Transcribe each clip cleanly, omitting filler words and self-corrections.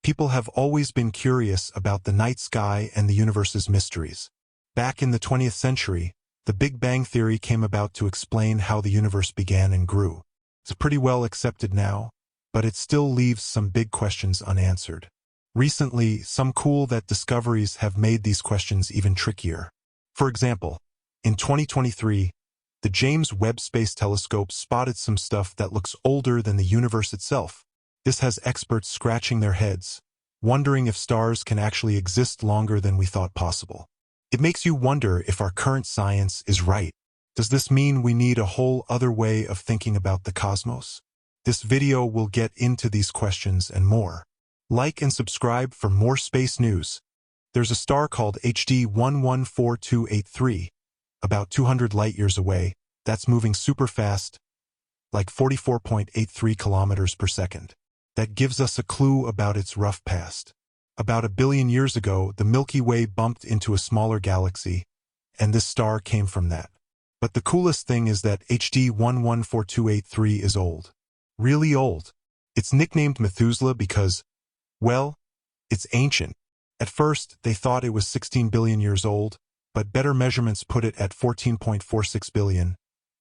People have always been curious about the night sky and the universe's mysteries. Back in the 20th century, the Big Bang Theory came about to explain how the universe began and grew. It's pretty well accepted now, but it still leaves some big questions unanswered. Recently, some cool discoveries have made these questions even trickier. For example, in 2023, the James Webb Space Telescope spotted some stuff that looks older than the universe itself. This has experts scratching their heads, wondering if stars can actually exist longer than we thought possible. It makes you wonder if our current science is right. Does this mean we need a whole other way of thinking about the cosmos? This video will get into these questions and more. Like and subscribe for more space news. There's a star called HD 114283, about 200 light-years away, that's moving super fast, like 44.83 kilometers per second. That gives us a clue about its rough past. About 1 billion years ago, the Milky Way bumped into a smaller galaxy, and this star came from that. But the coolest thing is that HD 114283 is old. Really old. It's nicknamed Methuselah because, well, it's ancient. At first, they thought it was 16 billion years old, but better measurements put it at 14.46 billion,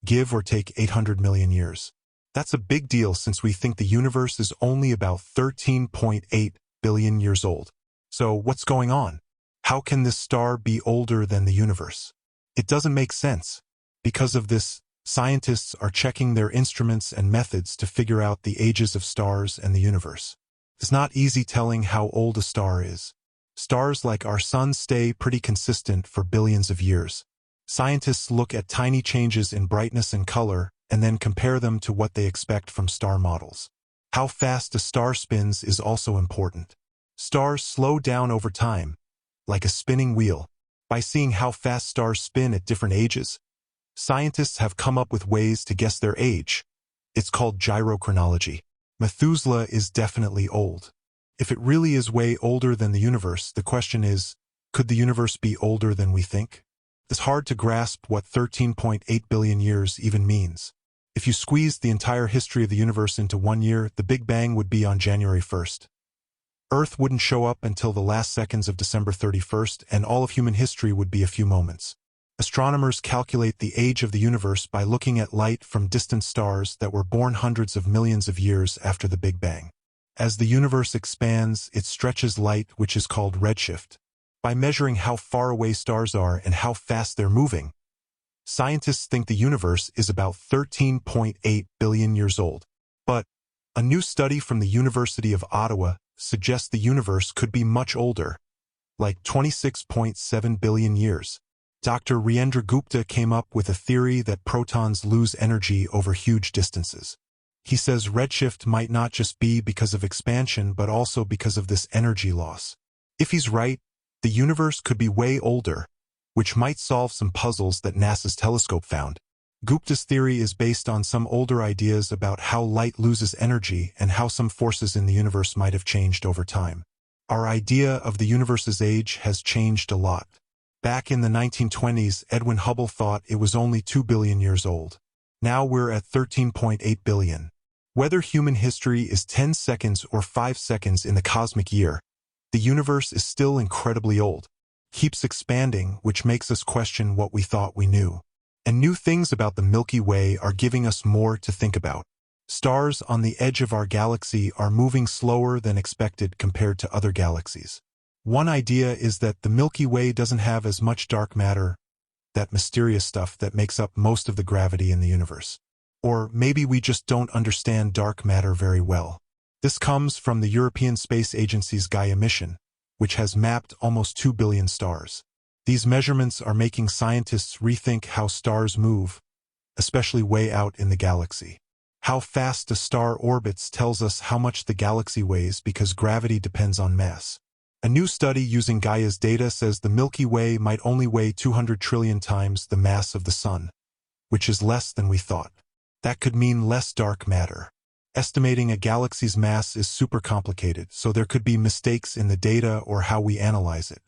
give or take 800 million years. That's a big deal since we think the universe is only about 13.8 billion years old. So what's going on? How can this star be older than the universe? It doesn't make sense. Because of this, scientists are checking their instruments and methods to figure out the ages of stars and the universe. It's not easy telling how old a star is. Stars like our sun stay pretty consistent for billions of years. Scientists look at tiny changes in brightness and color and then compare them to what they expect from star models. How fast a star spins is also important. Stars slow down over time, like a spinning wheel. By seeing how fast stars spin at different ages, scientists have come up with ways to guess their age. It's called gyrochronology. Methuselah is definitely old. If it really is way older than the universe, the question is, could the universe be older than we think? It's hard to grasp what 13.8 billion years even means. If you squeezed the entire history of the universe into 1 year, the Big Bang would be on January 1st. Earth wouldn't show up until the last seconds of December 31st, and all of human history would be a few moments. Astronomers calculate the age of the universe by looking at light from distant stars that were born hundreds of millions of years after the Big Bang. As the universe expands, it stretches light, which is called redshift. By measuring how far away stars are and how fast they're moving, scientists think the universe is about 13.8 billion years old. But a new study from the University of Ottawa suggests the universe could be much older, like 26.7 billion years. Dr. Rajendra Gupta came up with a theory that protons lose energy over huge distances. He says redshift might not just be because of expansion but also because of this energy loss. If he's right, the universe could be way older, which might solve some puzzles that NASA's telescope found. Gupta's theory is based on some older ideas about how light loses energy and how some forces in the universe might have changed over time. Our idea of the universe's age has changed a lot. Back in the 1920s, Edwin Hubble thought it was only 2 billion years old. Now we're at 13.8 billion. Whether human history is 10 seconds or 5 seconds in the cosmic year, the universe is still incredibly old. Keeps expanding, which makes us question what we thought we knew. And new things about the Milky Way are giving us more to think about. Stars on the edge of our galaxy are moving slower than expected compared to other galaxies. One idea is that the Milky Way doesn't have as much dark matter, that mysterious stuff that makes up most of the gravity in the universe. Or maybe we just don't understand dark matter very well. This comes from the European Space Agency's Gaia mission, which has mapped almost 2 billion stars. These measurements are making scientists rethink how stars move, especially way out in the galaxy. How fast a star orbits tells us how much the galaxy weighs because gravity depends on mass. A new study using Gaia's data says the Milky Way might only weigh 200 trillion times the mass of the Sun, which is less than we thought. That could mean less dark matter. Estimating a galaxy's mass is super complicated, so there could be mistakes in the data or how we analyze it.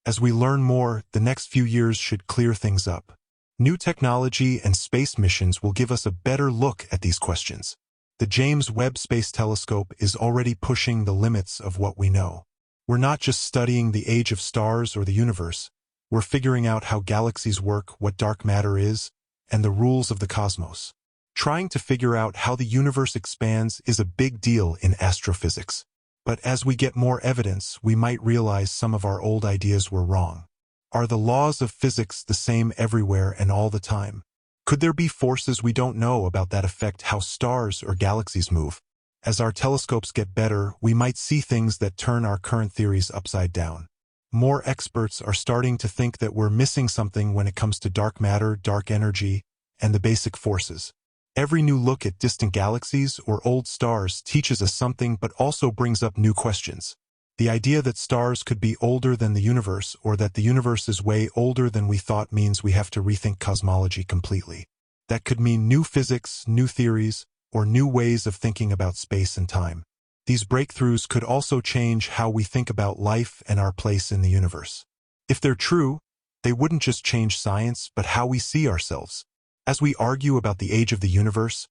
As we learn more, the next few years should clear things up. New technology and space missions will give us a better look at these questions. The James Webb Space Telescope is already pushing the limits of what we know. We're not just studying the age of stars or the universe. We're figuring out how galaxies work, what dark matter is, and the rules of the cosmos. Trying to figure out how the universe expands is a big deal in astrophysics. But as we get more evidence, we might realize some of our old ideas were wrong. Are the laws of physics the same everywhere and all the time? Could there be forces we don't know about that affect how stars or galaxies move? As our telescopes get better, we might see things that turn our current theories upside down. More experts are starting to think that we're missing something when it comes to dark matter, dark energy, and the basic forces. Every new look at distant galaxies or old stars teaches us something but also brings up new questions. The idea that stars could be older than the universe or that the universe is way older than we thought means we have to rethink cosmology completely. That could mean new physics, new theories, or new ways of thinking about space and time. These breakthroughs could also change how we think about life and our place in the universe. If they're true, they wouldn't just change science but how we see ourselves. As we argue about the age of the universe,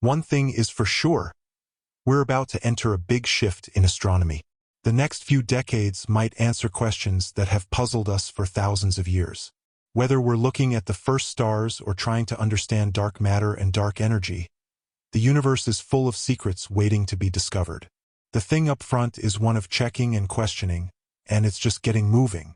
one thing is for sure. We're about to enter a big shift in astronomy. The next few decades might answer questions that have puzzled us for thousands of years. Whether we're looking at the first stars or trying to understand dark matter and dark energy, the universe is full of secrets waiting to be discovered. The thing up front is one of checking and questioning, and it's just getting moving.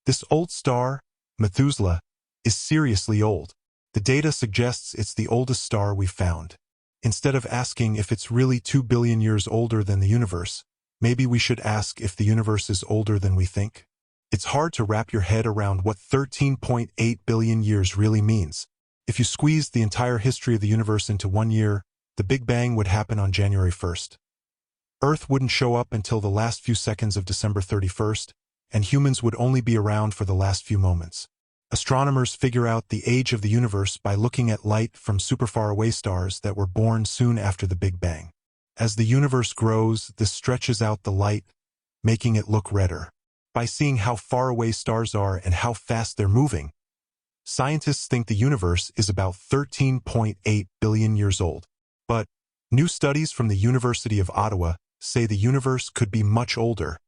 This old star, Methuselah, is seriously old. The data suggests it's the oldest star we've found. Instead of asking if it's really 2 billion years older than the universe, maybe we should ask if the universe is older than we think. It's hard to wrap your head around what 13.8 billion years really means. If you squeezed the entire history of the universe into 1 year, the Big Bang would happen on January 1st. Earth wouldn't show up until the last few seconds of December 31st, and humans would only be around for the last few moments. Astronomers figure out the age of the universe by looking at light from super far away stars that were born soon after the Big Bang. As the universe grows, this stretches out the light, making it look redder. By seeing how far away stars are and how fast they're moving, scientists think the universe is about 13.8 billion years old. But new studies from the University of Ottawa say the universe could be much older,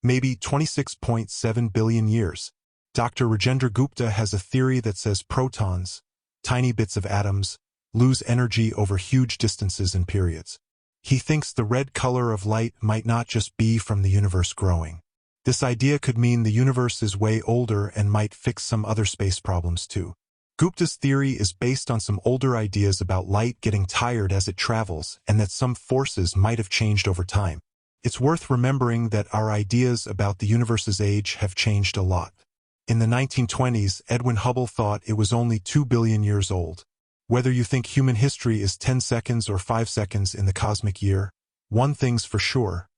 maybe 26.7 billion years. Dr. Rajendra Gupta has a theory that says protons, tiny bits of atoms, lose energy over huge distances and periods. He thinks the red color of light might not just be from the universe growing. This idea could mean the universe is way older and might fix some other space problems too. Gupta's theory is based on some older ideas about light getting tired as it travels and that some forces might have changed over time. It's worth remembering that our ideas about the universe's age have changed a lot. In the 1920s, Edwin Hubble thought it was only 2 billion years old. Whether you think human history is 10 seconds or 5 seconds in the cosmic year, one thing's for sure.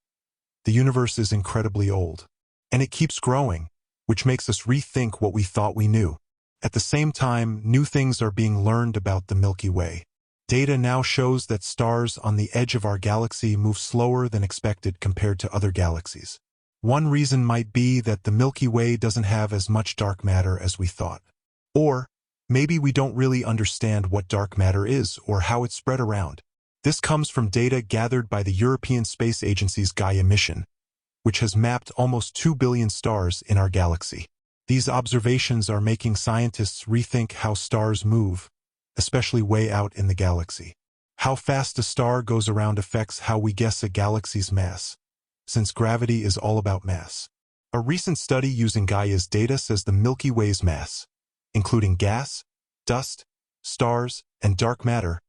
The universe is incredibly old. And it keeps growing, which makes us rethink what we thought we knew. At the same time, new things are being learned about the Milky Way. Data now shows that stars on the edge of our galaxy move slower than expected compared to other galaxies. One reason might be that the Milky Way doesn't have as much dark matter as we thought. Or maybe we don't really understand what dark matter is or how it's spread around. This comes from data gathered by the European Space Agency's Gaia mission, which has mapped almost 2 billion stars in our galaxy. These observations are making scientists rethink how stars move, especially way out in the galaxy. How fast a star goes around affects how we guess a galaxy's mass, since gravity is all about mass. A recent study using Gaia's data says the Milky Way's mass, including gas, dust, stars, and dark matter,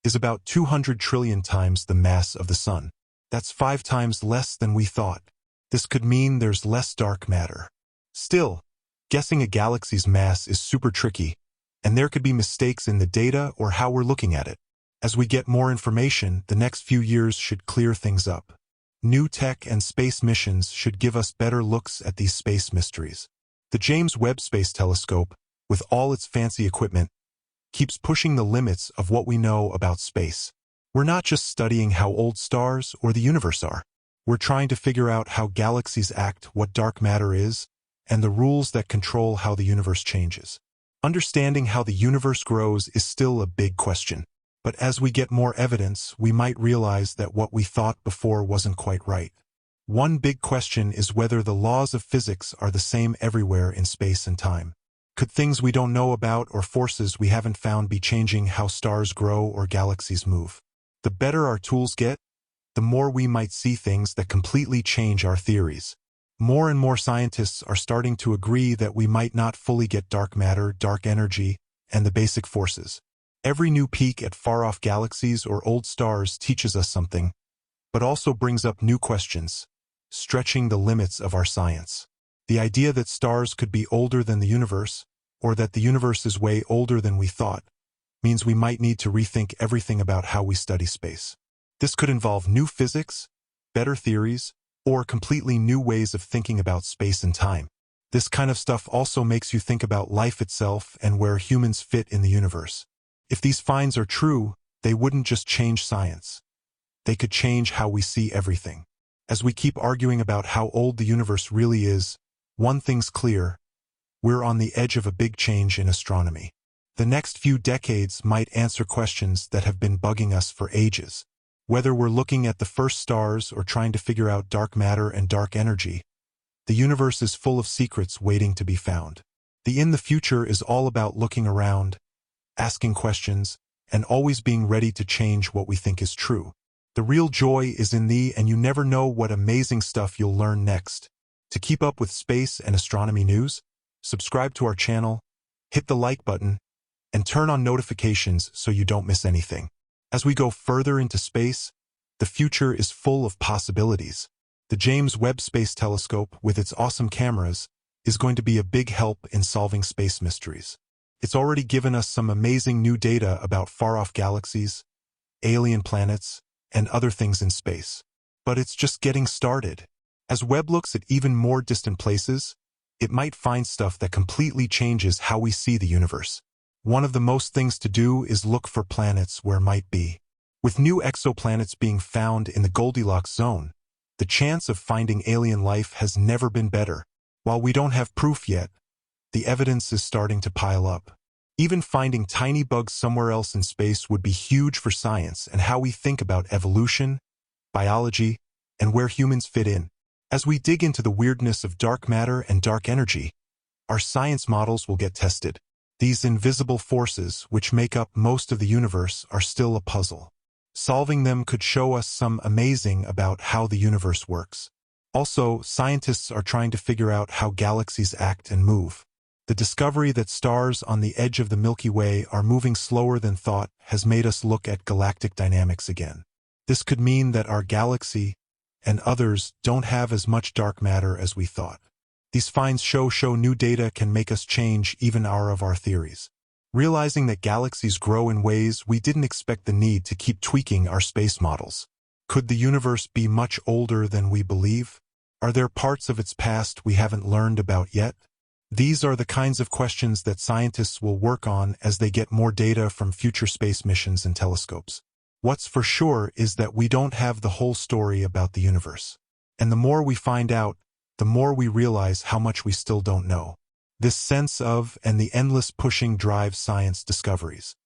is about 200 trillion times the mass of the Sun. That's 5 times less than we thought. This could mean there's less dark matter. Still, guessing a galaxy's mass is super tricky, and there could be mistakes in the data or how we're looking at it. As we get more information, the next few years should clear things up. New tech and space missions should give us better looks at these space mysteries. The James Webb Space Telescope, with all its fancy equipment, keeps pushing the limits of what we know about space. We're not just studying how old stars or the universe are. We're trying to figure out how galaxies act, what dark matter is, and the rules that control how the universe changes. Understanding how the universe grows is still a big question, But as we get more evidence, we might realize that what we thought before wasn't quite right. One big question is whether the laws of physics are the same everywhere in space and time. Could things we don't know about or forces we haven't found be changing how stars grow or galaxies move? The better our tools get, the more we might see things that completely change our theories. More and more scientists are starting to agree that we might not fully get dark matter, dark energy, and the basic forces. Every new peek at far-off galaxies or old stars teaches us something, but also brings up new questions, stretching the limits of our science. The idea that stars could be older than the universe, or that the universe is way older than we thought, means we might need to rethink everything about how we study space. This could involve new physics, better theories, or completely new ways of thinking about space and time. This kind of stuff also makes you think about life itself and where humans fit in the universe. If these finds are true, they wouldn't just change science. They could change how we see everything. As we keep arguing about how old the universe really is, one thing's clear: we're on the edge of a big change in astronomy. The next few decades might answer questions that have been bugging us for ages. Whether we're looking at the first stars or trying to figure out dark matter and dark energy, the universe is full of secrets waiting to be found. In the future is all about looking around, asking questions, and always being ready to change what we think is true. The real joy is in and you never know what amazing stuff you'll learn next. To keep up with space and astronomy news, subscribe to our channel, hit the like button, and turn on notifications so you don't miss anything. As we go further into space, the future is full of possibilities. The James Webb Space Telescope, with its awesome cameras, is going to be a big help in solving space mysteries. It's already given us some amazing new data about far-off galaxies, alien planets, and other things in space. But it's just getting started. As Webb looks at even more distant places, it might find stuff that completely changes how we see the universe. One of the most things to do is look for planets where might be. With new exoplanets being found in the Goldilocks zone, the chance of finding alien life has never been better. While we don't have proof yet, the evidence is starting to pile up. Even finding tiny bugs somewhere else in space would be huge for science and how we think about evolution, biology, and where humans fit in. As we dig into the weirdness of dark matter and dark energy, our science models will get tested. These invisible forces, which make up most of the universe, are still a puzzle. Solving them could show us some amazing about how the universe works. Also, scientists are trying to figure out how galaxies act and move. The discovery that stars on the edge of the Milky Way are moving slower than thought has made us look at galactic dynamics again. This could mean that our galaxy and others don't have as much dark matter as we thought. These finds show new data can make us change even our theories. Realizing that galaxies grow in ways we didn't expect, the need to keep tweaking our space models. Could the universe be much older than we believe? Are there parts of its past we haven't learned about yet? These are the kinds of questions that scientists will work on as they get more data from future space missions and telescopes. What's for sure is that we don't have the whole story about the universe. And the more we find out, the more we realize how much we still don't know. This sense of and the endless pushing drives science discoveries.